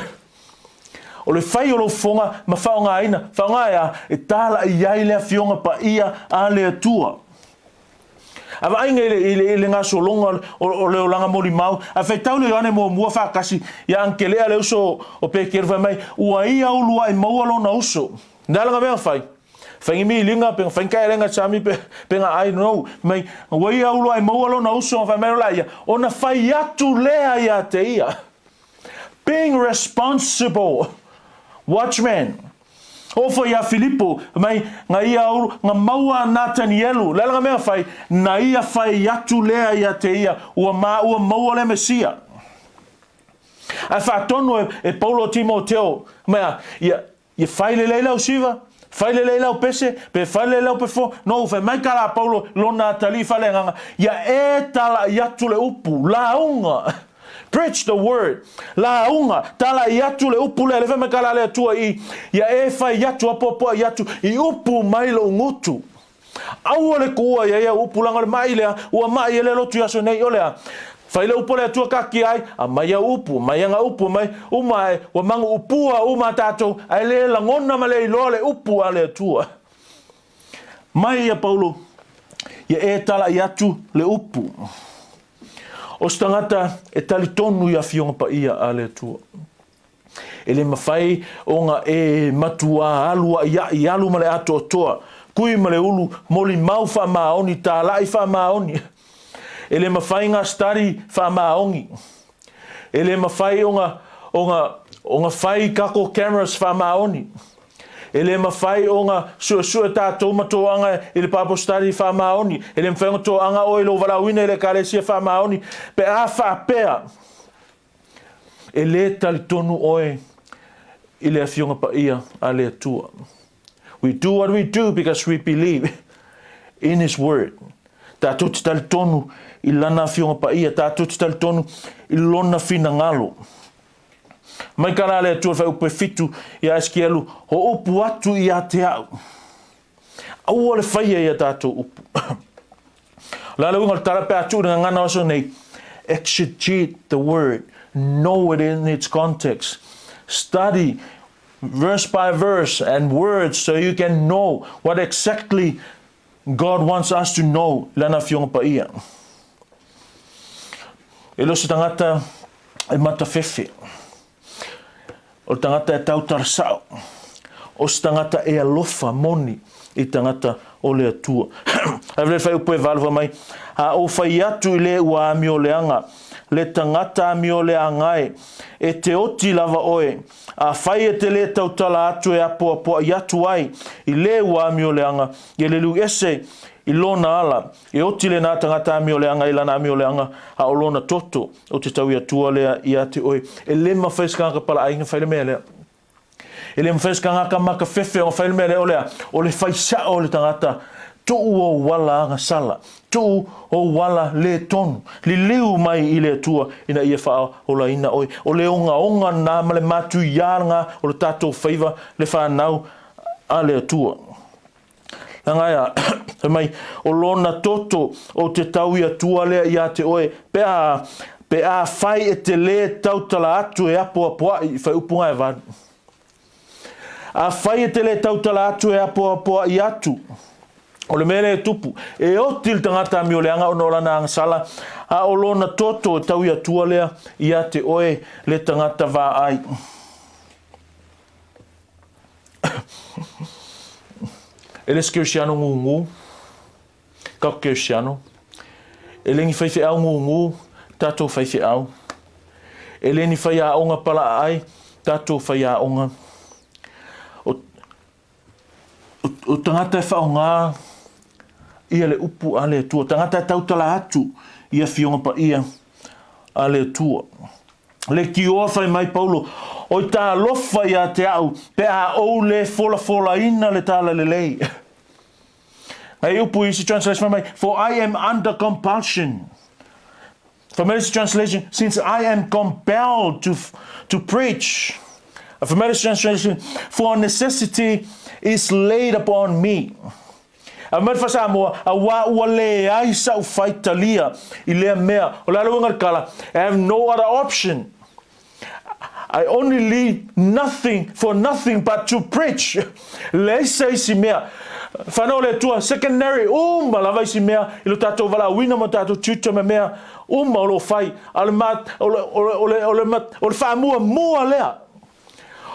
O le whai o lo whonga ma whaonga ina. Whaonga ea e tāla i ai lea whionga pa ia a lea tua. Awa ainga ile ngā so longa o leo langa mori mau. A whai tau leo ane mua whakasi. Ia anke lea leo so o pekere whai mai. Ua ia ulua i maua lo na uso. Nalanga mea whai. Whangi mi linga penga whankai renga chami penga I know. Mai ua ia ulua i maua lo na uso. Whai mai rola ia. O na whai atu lea ia te ia. Being responsible. Watchman. Ofo ia Filipo, mai nga ia uru, nga maua Nathanielu, lalanga mea whai, na ia whai atu lea ia te ia, ua maua le Mesia. A whaatono e Paulo Timoteo, mea, ia whai le leila o siva, whai le leila o pese, pe whai le leila o pefo, no, whai mai kara Paulo, lona tali whale nganga, ia e tala i atu le upu, la unga. Preach the word. La unga tala i atu le upu le whai kala le atua ia e whai atu apopo i atu i upu mai lo ngutu. Aua le kua ia upu langa le mai lea ua mai ele lotu yaso nei olea. Whai le upu le atua kaki ai a mai a upu, mai anga upu mai umae ua mangu upua uma tatou ai le langona ma le iloa le upu a le atua. Mai ia Paulo ia e tala i atu le upu. O stangata e talitonu ia fionga pa ia a le atua. E le mawhai o ngā e matua alua i alu ma le ato toa. Kui ma le ulu moli mau wha maoni, tā lai wha maoni. E le mawhai ngā stari wha maongi. E le mawhai o ngā whai kako cameras wha maoni. E le mawhai o ngā sua tātou matoanga i le papo stari wha maoni. E le mwhenga toanga o ilo walawina i le kāresia wha maoni. Pe a wha pēa. E le talitonu oe i le awhionga pa ia a le atua. We do what we do because we believe in His word. Tātou te talitonu i lana awhionga pa ia. Tātou te talitonu i lona whina ngalo. Mai kara le atua whai upe fitu i askielu ho upu atu i a te au. Aua le whaia i a tātou upu. Lala winga le tarape atu nga ngana waso nei. Exegete the word. Know it in its context. Study verse by verse and words so you can know what exactly God wants us to know. Lana fionga pa ia. E lo se tangata e mata fefe. O tangata e tau tarasao. O tangata e alofa moni i tangata o le atua. A vele whai upo e valwa mai. A o whai atu i le ua ami o le anga. Le tangata ami o le angai. E te oti lava oe. A whai e te le tau tala atu e apo apo i atu ai. I le ua ami o le anga. I le lu ese i lona ala. E oti le nā tangata ami o le anga i lana ami o le anga. A o lona toto. O te tau i atua lea i ate oe. E le mawhaiskanga pala ainga whai le mea lea. E le mawhaiskanga ka maka whewhe o whai le mea lea o lea. O le whaisa o le tangata. Tu o wala anga sala. Tu o wala le tonu. Li liu mai i le atua ina ia wha o la ina oe. O le onga nā ma le matu iaranga o le tātou whaiva le whanau a le atua. Langaia, mai, o lona toto o te tau i atua lea i a te oe, pe a whai e te le tautala atu e apo apoa i whai upunga e vādu. A whai e te le tautala atu e apo apoa i atu. O le mele e tupu. E o til tangata mi o leanga o nolana anga sala, a o lona toto e tau i atua lea i a te oe le tangata vā ai. Ele skirsiano ngungu, kau kirsiano. Ele ni whaiwhi au ngungu, tātou whaiwhi au. Ele ni whai a onga pala ai, tātou whai a onga. O tangata e whaonga, ia le upu a le tua. Tangata e tautala atu, ia fionga pa ia a le tua. Le ki oa whai mai Paulo, o tā lofa ia te au, pe a ou le fola ina le tāla le lei. Ai upu isi translation mai, for I am under compulsion. Familiar translation, since I am compelled to preach. A familiar translation, for necessity is laid upon me. A mer fasa mo a wa wale ai sa faitalia ile mea o la luenga kala. I have no other option. I only leave nothing for nothing but to preach. Le sei si mea. Whanau le tua secondary la vai si mea ilo tatou wala wina mo tatou tuta me mea o lo fai ale mat ole whaamua mua lea.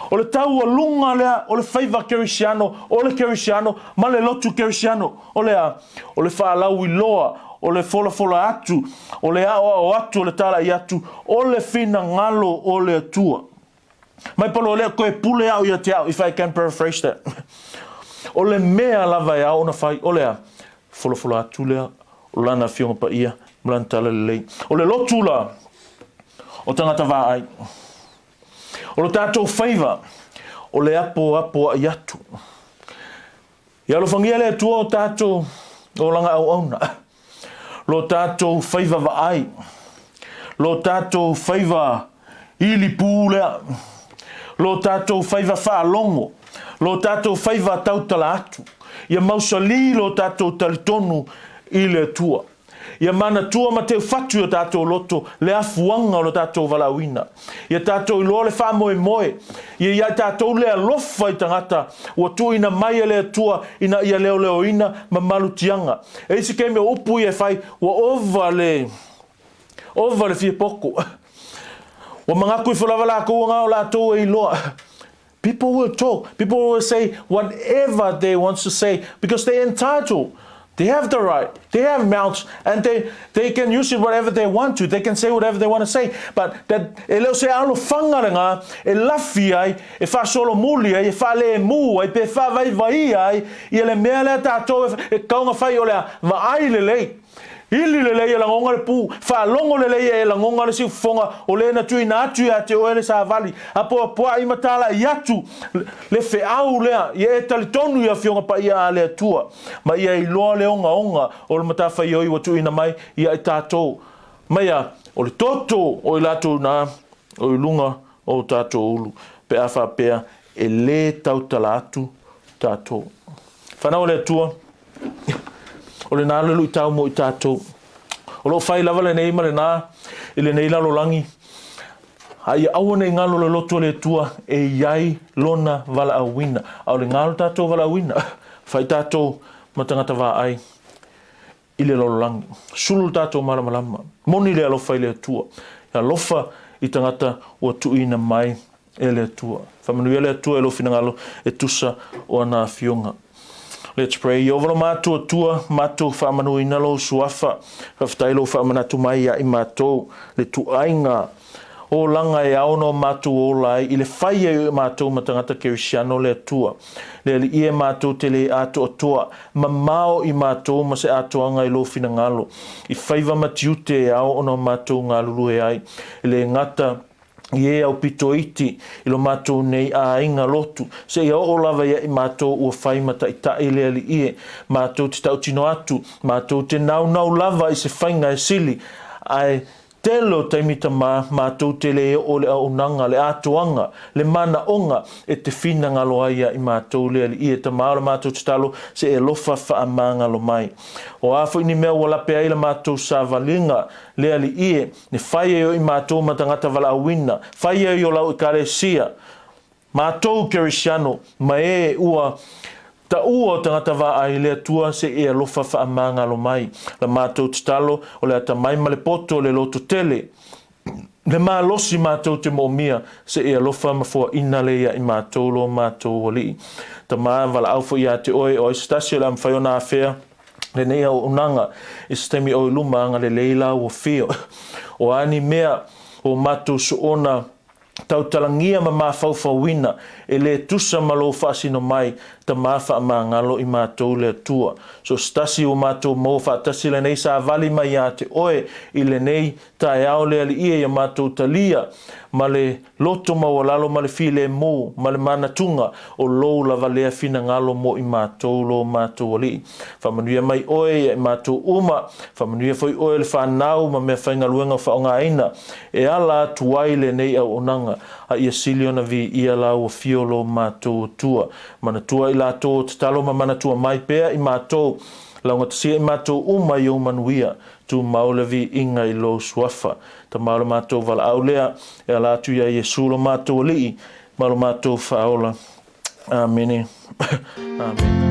O le tau a lunga lea, o le whaiva kerisiano, o le kerisiano, ma le lotu kerisiano, o le whaalau i loa, o le fola atu, o le o atu, o le tala i atu, o le fina ngalo o le atua. Mai palo lea koe pule au ia te au, if I can paraphrase that. O le mea lava e au na whai, o lea fola atu lea, o lana fionga pa ia, mlana tala le lei. O le lotu la, o tangata wā ai. O lo tātou whaiva, o le apo a iatu. Ia lo whangia le atua o tātou o langa au auna. Lo tātou whaiva wa ai. Lo tātou whaiva ili pūlea. Lo tātou whaiva whaalongo. Lo tātou whaiva tautala atu. Ia mausali lo tātou talitonu i le atua. Ia mana tua ma te whatu o tātou loto, le afuanga o lo tātou walawina. Ia tātou iloa le wha moe. Ia tātou lea lofa i tangata, ua tu ina mai lea tua, ina ia leo ina ma malutianga. E isi kei me upu i e whai, ua ova le fie poko. Ua mangaku i whalawala kua ngā o lātou e iloa. People will talk. People will say whatever they want to say, because they're entitled. They have the right. They have mouths, and they can use it whatever they want to. They can say whatever they want to say. But that e leo se alo whangarenga, e lafi ai, e wha solo muli ai, e wha le mu ai, pe wha vai ai, i le mea lea tātou e kaunga whai o lea, ma ai le lei. Ili le lei e la ngonga le pū, wha longo le lei e la ngonga le siu fonga, o le na tui na atu a te oele sa vali, a poa i matala i atu, le fe au lea, i e talitonu i a fionga pa ia a lea tua, ma ia i loa le onga, o le matafa i oi wa tui na mai, ia i tātou, mai a, o le toto, o i latu na, o i lunga, o tātou ulu, pe a wha pea, e le tautala atu, tātou. Whanau lea tua, o le nā lelu i tau mo i tātou. O lo whai lava le nei ma le nā, i le nei lalo langi. Ai aua nei ngalo le loto le tua, e iai lona wala a wina. Au le ngalo tātou wala a wina. Whai tātou matangata wā ai, i le lalo langi. Sulu tātou malamalama. Moni le alo whai le tua. Ia lofa i tangata ua tuina mai e le tua. Whamanuia le tua e lo fina ngalo e tusa o ana fionga. Let's pray. Iovalo mātua tua, mātua whaamanu ina lo suafa, whaftailo whaamanatu mai a i mātou, le tuainga, o langa e aono mātua o lai, i le whai e mātou matangata kerisiano le atua, le li ie mātou te le ato atua, ma mao i mātou ma se atoanga i lo fina ngalo, i whaiva matiute e ao ono mātou ngalulu e ai, le ngata, ie au pito iti ilo mātou nei a inga lotu se ia o lava ia i mātou ua whai mata i tae lea li ie mātou te tau tino atu mātou te nau lava i se whainga e sili ai telo taimita mātou te le o le aunanga le atoanga le mana onga e te whina ngalo aia i mātou lea li ie ta maara mātou te talo se e lofa wha a ngalo mai o afo ini mea wala pe aila mātou sa valinga lea li ie ne whai e o i mātou matangata wala awina whai e o lau i kare sia mātou kerisiano ma e ua ta ua tangata wā ai lea tua se e alofa wha a ngalo mai. La mātou te talo o lea ta mai male poto le loto tele. Le mā losi mātou te mōmia se e alofa mafua ina lea i mātou lo mātou wali. Ta mā wala aufo ia te oe o istasio le amwhaiona a whea. Le nei au unanga i sistemi o luma anga le leila o whio. O ani mea o mātou suona tau talangia ma mawhauwhawina e le tusa malo whaasino mai ta mafa mangalo I mātou le tua. So stasi o mātou mo whaatasi le nei sa vali mai a te oe I le nei tae ao le ali ia ia mātou talia ma le loto mawalalo ma le file mo ma le manatunga o lou la valea fina ngalo mo I mātou lo mātou ali. Whamanuia mai oe I mātou uma, whamanuia foi oe le whanau ma mea whaingaluenga whaonga aina e ala tuai le nei au onanga a ia siliona vi ia la o fiolo mātou tua. Mana tua I la tō te talo ma mana tua mai pēr I mātou launga tasia I mātou uma I o manuia tu maulavi inga I lo suafa. Ta maula mātou vala aulea e ala tu ia Yesu lo mātou li, maula mātou whaola. Amen. Amen.